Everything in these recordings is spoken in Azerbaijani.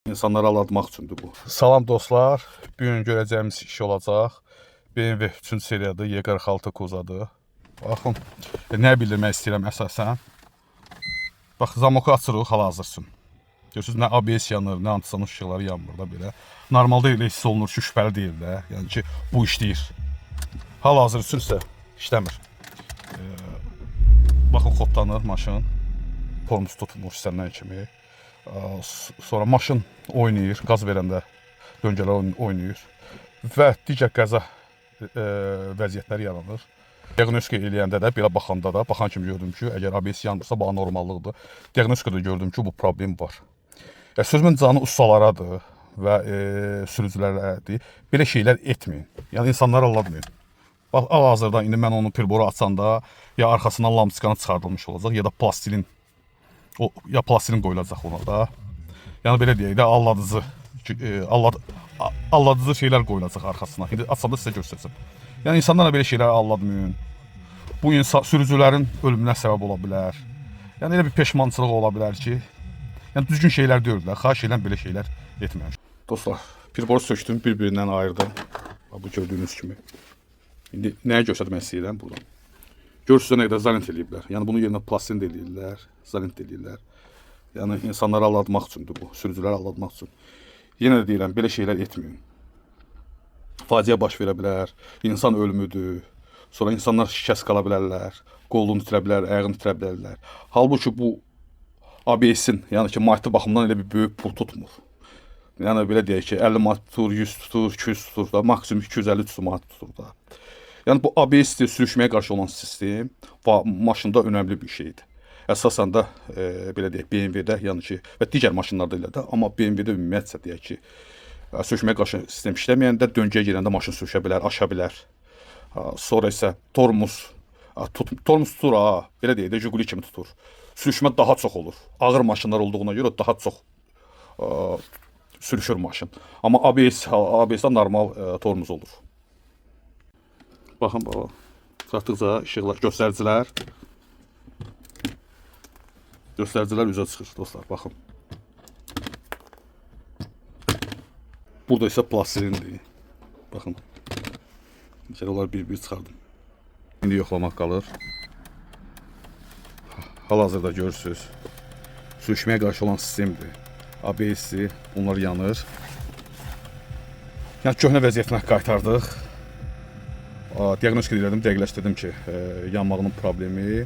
İnsanları aldatmaq üçündür bu. Salam dostlar. Bu gün görəcəyimiz iş olacaq. BMW 3-cü seriyadır, Y46 Kuzadır. Baxın, nə bildirmək istəyirəm əsasən. Bax, zamoku açırıq hal-hazır üçün. Görürsünüz, nə ABS yanır, nə antisanın ışıqları yanmır da belə. Normalda elə hiss olunur ki, şübhəli deyil də. Yəni ki, bu işləyir. Hal-hazır üçün isə işləmir. Baxın, xodlanır maşın. Tormuz tutmur istənilən kimi. Sonra maşın oynayır, qaz verəndə döngələr oynayır və digər qəza vəziyyətləri yaranır. Diaqnostika eləyəndə də, belə baxanda da, baxan kimi gördüm ki, əgər ABS yanırsa, bu anormallıqdır. Diaqnostikada gördüm ki, bu problem var. Sözümün canı ustalarıdır və sürücülərədir. Belə şeylər etməyin. Yəni, insanları aldatmayın. Bax, hal-hazırda indi mən onun pirboru açanda ya arxasından lampiskanı çıxardılmış olacaq, ya da plastilin qoyulacaq ona da. Yəni belə deyək də, aldadıcı şeylər qoyulacaq arxasına. İndi açanda sizə göstərəcəm. Yəni insanlarla belə şeyləri aldatmayın. Bu sürücülərin ölümünə səbəb ola bilər. Yəni elə bir peşmançılıq ola bilər ki, yəni düzgün şeylər deyirlər. Xahiş edirəm belə şeylər etməyin. Dostlar, pirboru sökdüm, bir-birindən ayırdım. Bu gördüyünüz kimi. İndi nəyə göstərmək istəyirəm buradan? Görürsünüz, nə qədər zalint eləyiblər. Yəni, bunun yerinə plastin eləyirlər, zalint eləyirlər. Yəni, insanları aldatmaq üçündür bu, sürücüləri aldatmaq üçün. Yenə də deyirəm, belə şeylər etməyin. Faciə baş verə bilər, insan ölümüdür. Sonra insanlar şikəst qala bilərlər, qolunu itirə bilər, ayağını itirə bilərlər. Halbuki bu ABS-in, yəni ki, maddi baxımdan elə bir böyük pul tutmur. Yəni, belə deyək ki, 50 manat tutur, 100 tutur, 200 tutur da, maksimum 250-300 manat tutur da. Yəni, bu ABS sürüşməyə qarşı olan sistem maşında önəmli bir şeydir. Əsasən də, belə deyək, BMW-də, yəni ki, və digər maşınlarda ilə də, amma BMW-də ümumiyyətcə deyək ki, sürüşməyə qarşı sistem işləməyəndə döngəyə girəndə maşın sürüşə bilər, aşa bilər. Sonra isə tormuz tutur, belə deyək də, Jiguli kimi tutur. Sürüşmə daha çox olur. Ağır maşınlar olduğuna görə daha çox sürüşür maşın. Amma ABS-də normal tormuz olur. Baxın, baba. Çıxartdıqca işıqlar, göstəricilər üzə çıxır, dostlar, baxın. Burada isə plastilindir. Baxın. Necə olar bir-bir çıxardım. İndi yoxlamaq qalır. Hal-hazırda görürsünüz. Sürüşməyə qarşı olan sistemdir. ABS-i, bunlar yanır. Yəni, köhnə vəziyyətinə qaytardıq. Diaqnostika edirdim, dəqiqləşdirdim ki, yanmağının problemi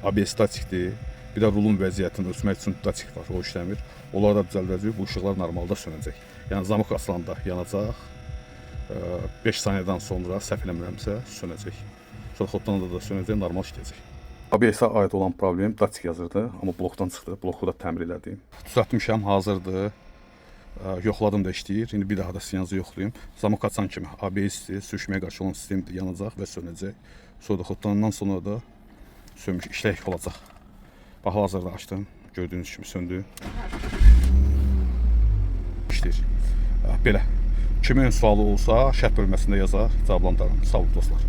ABS datikdir. Bir də rulun vəziyyətini ölçmək üçün datik var, o işləmir. Onları da düzəldəcək, bu işıqlar normalda sönəcək. Yəni, zamok asılanda yanacaq. 5 saniyədən sonra səhv eləmirəmsə sönəcək. Sonra xodlananda da sönəcək, normal işləyəcək. ABS-ə aid olan problem datik yazırdı, amma blokdan çıxdı. Bloku da təmir elədim. Düzəltmişəm, hazırdır. Yoxladım da işləyir. İndi bir daha da sinyazı yoxlayayım. Zamok açan kimi ABS-dir, sürüşməyə qarşı olan sistemdir, yanacaq və sönəcək. Sonra da xodlanandan sonra da sönmüş, işlək olacaq. Bax, hazırda açdım. Gördüyünüz kimi söndü. İşləyir. Belə. Kimin sualı olsa, şərh bölməsində yazar, cavablandıraram. Sağ olun dostlar.